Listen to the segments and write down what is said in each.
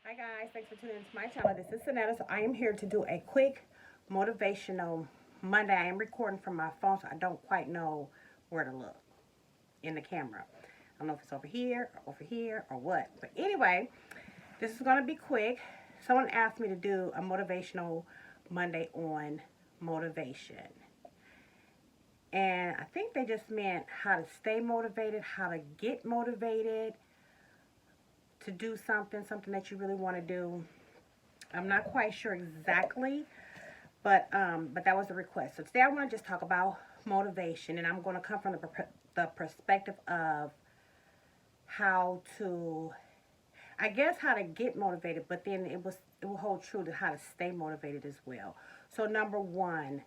Hi guys, thanks for tuning into my channel. This is Sonetta. So I am here to do a quick motivational Monday. I am recording from my phone, so I don't quite know where to look in the camera. I don't know if it's over here or what. But anyway, this is going to be quick. Someone asked me to do a motivational Monday on motivation. And I think they just meant how to stay motivated, how to get motivated to do something that you really want to do. I'm not quite sure exactly, but that was the request. So today I want to just talk about motivation, and I'm going to come from the perspective of how to, I guess, how to get motivated, but then it will hold true to how to stay motivated as well. So number one,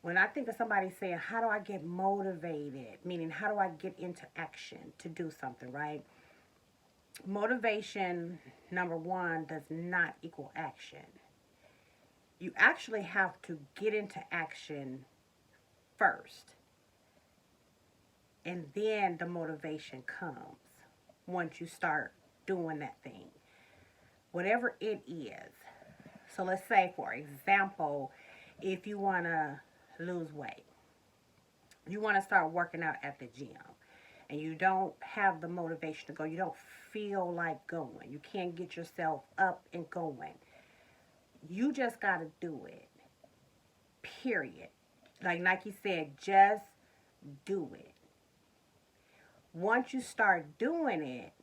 when I think of somebody saying, how do I get motivated? Meaning, how do I get into action to do something, right? Motivation, number one, does not equal action. You actually have to get into action first. And then the motivation comes once you start doing that thing. Whatever it is. So let's say, for example, if you want to lose weight, you want to start working out at the gym, and you don't have the motivation to go, you don't feel like going, you can't get yourself up and going, you just got to do it, period. Like Nike said, just do it. Once you start doing it,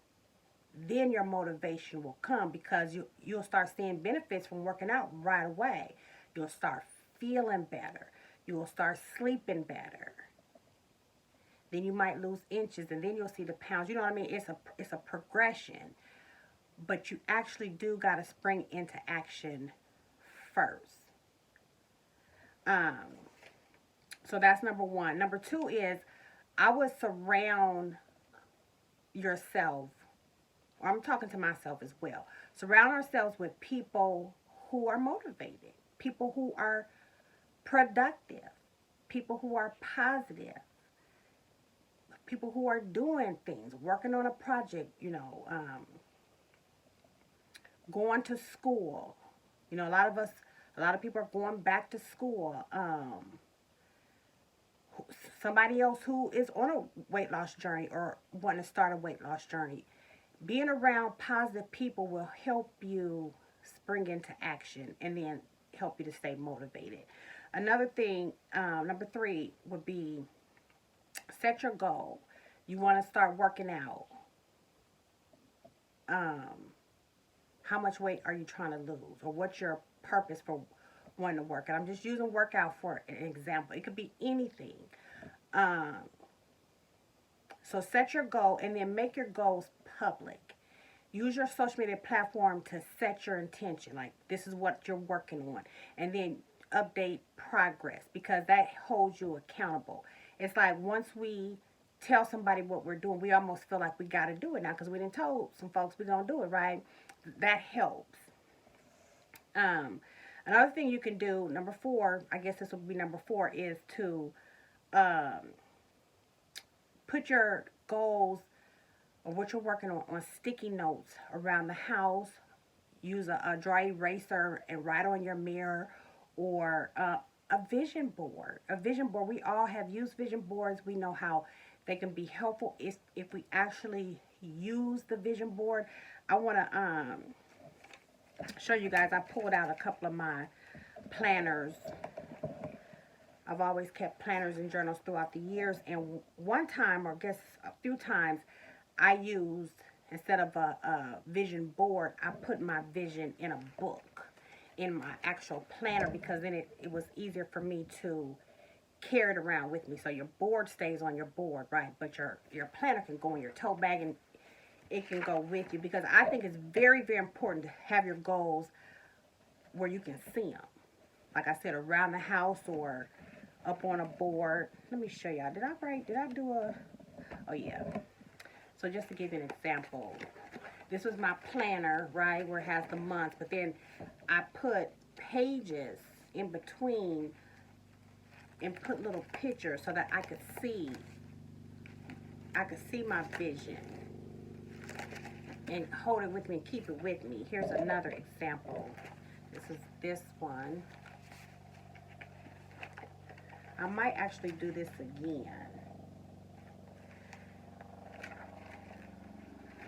then your motivation will come, because you'll start seeing benefits from working out right away. You'll start feeling better. You will start sleeping better. Then you might lose inches, and then you'll see the pounds. You know what I mean? It's a progression. But you actually do got to spring into action first. So that's number one. Number two is, I would surround yourself, or I'm talking to myself as well, surround ourselves with people who are motivated, people who are productive, people who are positive, people who are doing things, working on a project, going to school. A lot of people are going back to school. Somebody else who is on a weight loss journey or wanting to start a weight loss journey. Being around positive people will help you spring into action and then help you to stay motivated. Another thing, number three, would be set your goal. You want to start working out. How much weight are you trying to lose? Or what's your purpose for wanting to work out? I'm just using workout for an example. It could be anything. So set your goal and then make your goals public. Use your social media platform to set your intention. Like, this is what you're working on. And then update progress, because that holds you accountable. It's like, once we tell somebody what we're doing, we almost feel like we got to do it now, because we done told some folks we're going to do it, right? That helps. Another thing you can do, number four, I guess this would be number four, is to put your goals or what you're working on sticky notes around the house. Use a dry eraser and write on your mirror, or a vision board. A vision board. We all have used vision boards. We know how they can be helpful if we actually use the vision board. I want to show you guys. I pulled out a couple of my planners. I've always kept planners and journals throughout the years, and one time, or I guess a few times, I used, instead of a vision board, I put my vision in a book, in my actual planner, because then it was easier for me to carry it around with me. So your board stays on your board, right? But your planner can go in your tote bag, and it can go with you, because I think it's very, very important to have your goals where you can see them. Like I said, around the house or up on a board. Let me show y'all. Did I do a, oh yeah. So just to give you an example, this was my planner, right, where it has the months, but then I put pages in between and put little pictures so that I could see my vision. and hold it with me and keep it with me. Here's another example. This is this one. I might actually do this again.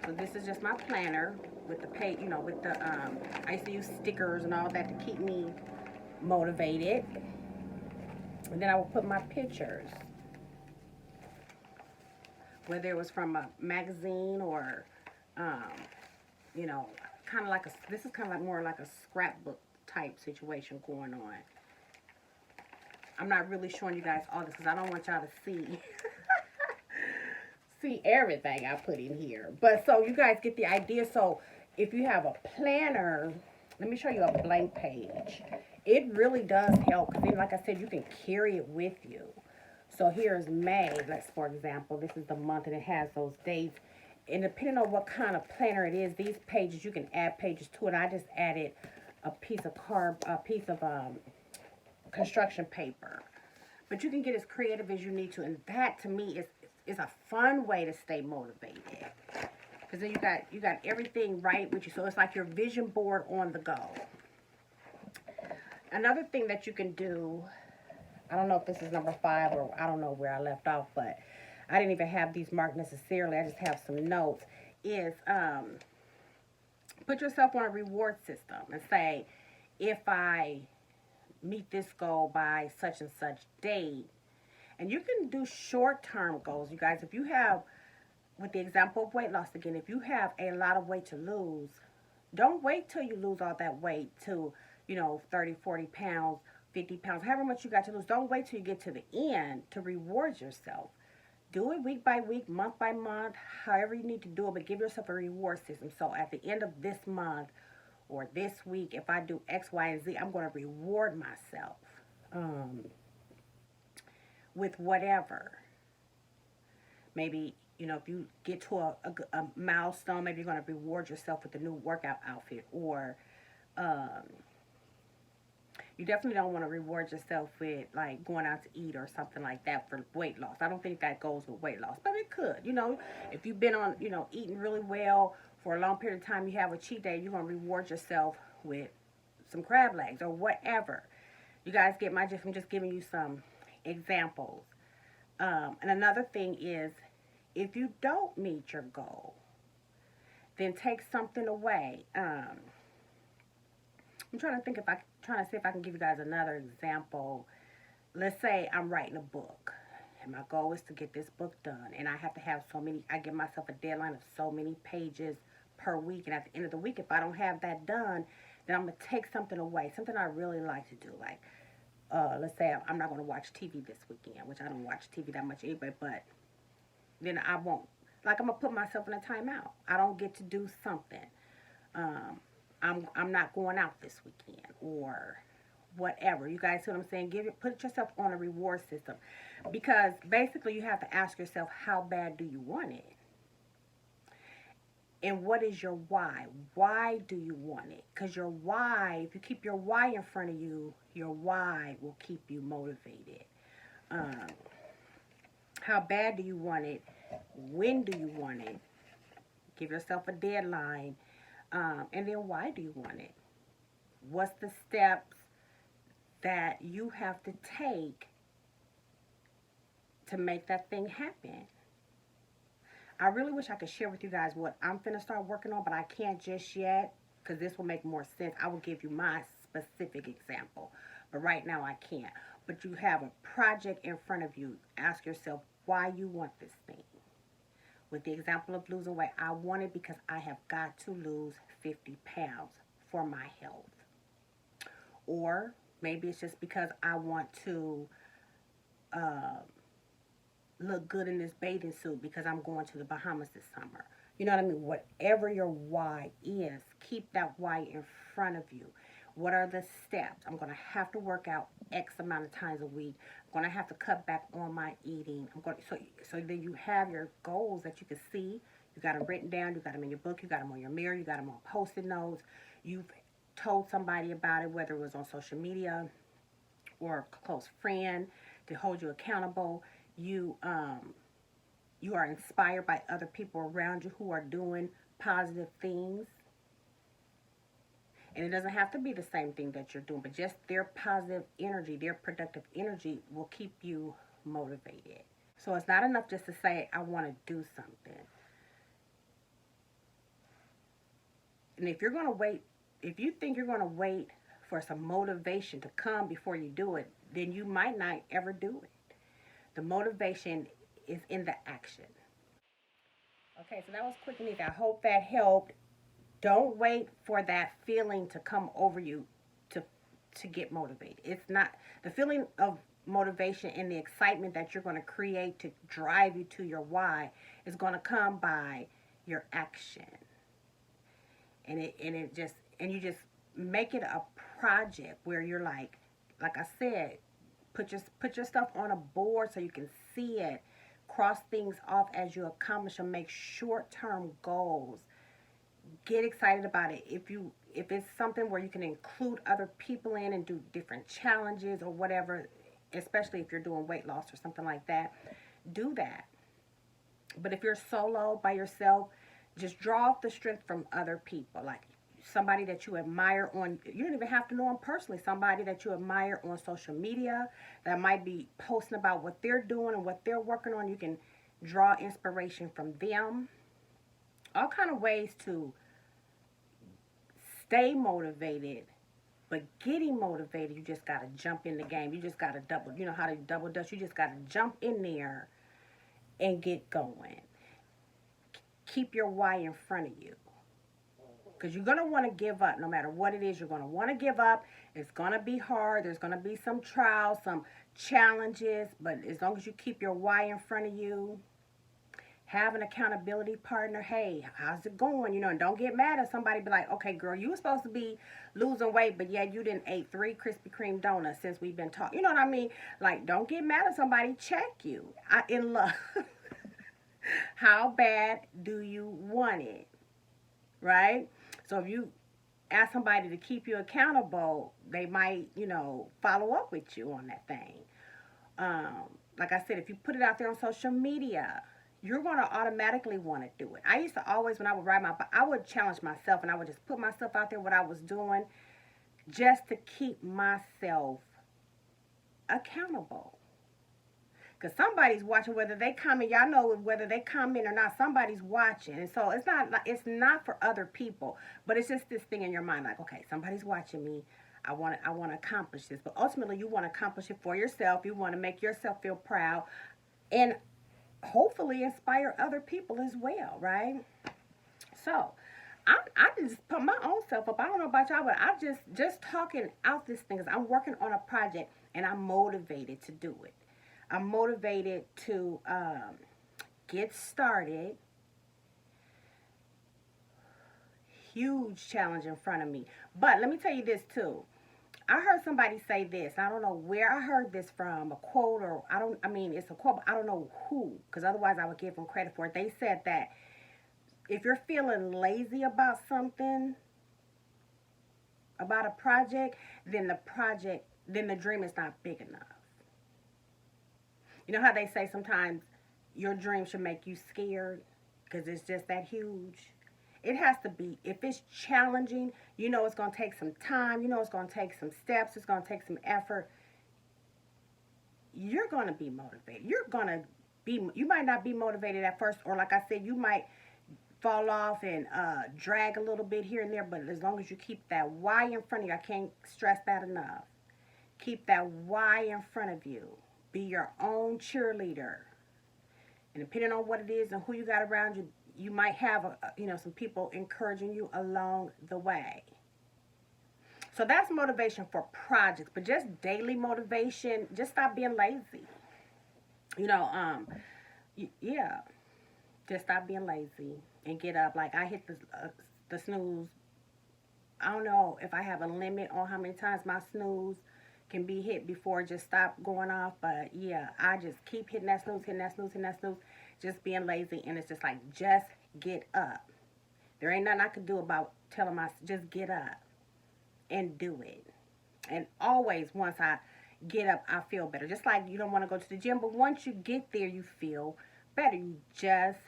So this is just my planner with the page, you know, with the, I used to use stickers and all that to keep me motivated. And then I will put my pictures, whether it was from a magazine or, you know, kind of like a, this is kind of like more like a scrapbook type situation going on. I'm not really showing you guys all this because I don't want y'all to see see everything I put in here. But so you guys get the idea. So if you have a planner, let me show you a blank page. It really does help because then, like I said, you can carry it with you. So here's May, let's for example, this is the month and it has those dates. And depending on what kind of planner it is, these pages, you can add pages to it. I just added a piece of construction paper. But you can get as creative as you need to, and that to me is a fun way to stay motivated. Because then you got everything right with you, so it's like your vision board on the go. Another thing that you can do, I don't know if this is number 5 or I don't know where I left off, but I didn't even have these marked necessarily. I just have some notes. Is put yourself on a reward system and say, if I meet this goal by such and such date. And you can do short-term goals, you guys. If you have, with the example of weight loss again, if you have a lot of weight to lose, don't wait till you lose all that weight to, you know, 30, 40 pounds, 50 pounds, however much you got to lose. Don't wait till you get to the end to reward yourself. Do it week by week, month by month, however you need to do it, but give yourself a reward system. So at the end of this month, or this week, if I do X, Y, and Z, I'm going to reward myself with whatever. Maybe, you know, if you get to a milestone, maybe you're going to reward yourself with a new workout outfit. Or you definitely don't want to reward yourself with, like, going out to eat or something like that for weight loss. I don't think that goes with weight loss, but it could. You know, if you've been on, you know, eating really well for a long period of time, you have a cheat day, you're going to reward yourself with some crab legs or whatever. You guys get my gist. I'm just giving you some examples. And another thing is, if you don't meet your goal, then take something away. I'm trying to think if trying to see if I can give you guys another example. Let's say I'm writing a book, and my goal is to get this book done, and I have to have so many. I give myself a deadline of so many pages per week, and at the end of the week, if I don't have that done, then I'm gonna take something away, something I really like to do. Like, let's say I'm not gonna watch TV this weekend, which I don't watch TV that much anyway. But then I won't. Like, I'm gonna put myself in a timeout. I don't get to do something. I'm not going out this weekend or whatever. You guys see what I'm saying? Put yourself on a reward system, because basically you have to ask yourself, how bad do you want it? And what is your why? Why do you want it? Because your why, if you keep your why in front of you, your why will keep you motivated. How bad do you want it? When do you want it? Give yourself a deadline. And then why do you want it? What's the steps that you have to take to make that thing happen? I really wish I could share with you guys what I'm finna start working on, but I can't just yet, because this will make more sense. I will give you my specific example, but right now I can't. But you have a project in front of you. Ask yourself why you want this thing. With the example of losing weight, I want it because I have got to lose 50 pounds for my health. Or maybe it's just because I want to look good in this bathing suit because I'm going to the Bahamas this summer. You know what I mean? Whatever your why is, keep that why in front of you. What are the steps? I'm going to have to work out X amount of times a week. I'm going to have to cut back on my eating. So then you have your goals that you can see. You got them written down. You got them in your book. You got them on your mirror. You got them on Post-it notes. You've told somebody about it, whether it was on social media or a close friend to hold you accountable. You are inspired by other people around you who are doing positive things. And it doesn't have to be the same thing that you're doing, but just their positive energy, their productive energy will keep you motivated. So it's not enough just to say, I want to do something. And if you're going to wait, if you think you're going to wait for some motivation to come before you do it, then you might not ever do it. The motivation is in the action. Okay, so that was quick and easy. I hope that helped. Don't wait for that feeling to come over you to get motivated. It's not the feeling of motivation and the excitement that you're going to create to drive you to your why is going to come by your action. And you just make it a project where you're like I said, put your stuff on a board so you can see it. Cross things off as you accomplish them. Make short-term goals. Get excited about it. If it's something where you can include other people in and do different challenges or whatever, especially if you're doing weight loss or something like that, do that. But if you're solo by yourself, just draw off the strength from other people, like somebody that you admire on, you don't even have to know them personally, somebody that you admire on social media that might be posting about what they're doing and what they're working on. You can draw inspiration from them. All kind of ways to stay motivated, but getting motivated, you just got to jump in the game. You just got to you know how to double dutch, you just got to jump in there and get going. Keep your why in front of you. Because you're going to want to give up no matter what it is. You're going to want to give up. It's going to be hard. There's going to be some trials, some challenges. But as long as you keep your why in front of you, have an accountability partner. Hey, how's it going? You know, and don't get mad at somebody. Be like, okay, girl, you were supposed to be losing weight, but yet you didn't ate 3 Krispy Kreme donuts since we've been talking. You know what I mean? Like, don't get mad at somebody. Check you. In love. How bad do you want it? Right? So if you ask somebody to keep you accountable, they might, you know, follow up with you on that thing. Like I said, if you put it out there on social media, you're going to automatically want to do it. I used to always, when I would ride my bike, I would challenge myself and I would just put myself out there, what I was doing, just to keep myself accountable. Because somebody's watching, whether they comment, y'all know whether they comment or not, somebody's watching. And so it's not for other people, but it's just this thing in your mind, like, okay, somebody's watching me. I want to accomplish this. But ultimately, you want to accomplish it for yourself. You want to make yourself feel proud and hopefully inspire other people as well, right? So I just put my own self up. I don't know about y'all, but I'm just talking out this thing. I'm working on a project and I'm motivated to do it. I'm motivated to get started. Huge challenge in front of me. But let me tell you this too. I heard somebody say this. I don't know where I heard this from, a quote, or it's a quote, but I don't know who, because otherwise I would give them credit for it. They said that if you're feeling lazy about something, about a project, then the dream is not big enough. You know how they say sometimes your dream should make you scared because it's just that huge? It has to be. If it's challenging, you know it's going to take some time. You know it's going to take some steps. It's going to take some effort. You're going to be motivated. You might not be motivated at first, or like I said, you might fall off and drag a little bit here and there, but as long as you keep that why in front of you, I can't stress that enough. Keep that why in front of you. Be your own cheerleader. And depending on what it is and who you got around you, you might have some people encouraging you along the way. So that's motivation for projects, but just daily motivation, just stop being lazy. Just stop being lazy and get up. Like I hit the snooze. I don't know if I have a limit on how many times my snooze can be hit before it just stop going off, but yeah, I just keep hitting that snooze, just being lazy, and it's just like, just get up. There ain't nothing I could do about telling myself, just get up and do it. And always, once I get up, I feel better. Just like you don't want to go to the gym, but once you get there, you feel better. You just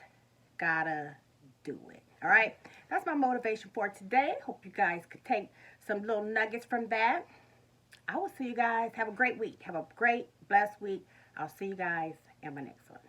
gotta do it. All right, that's my motivation for today. Hope you guys could take some little nuggets from that. I will see you guys. Have a great week. Have a great, blessed week. I'll see you guys in my next one.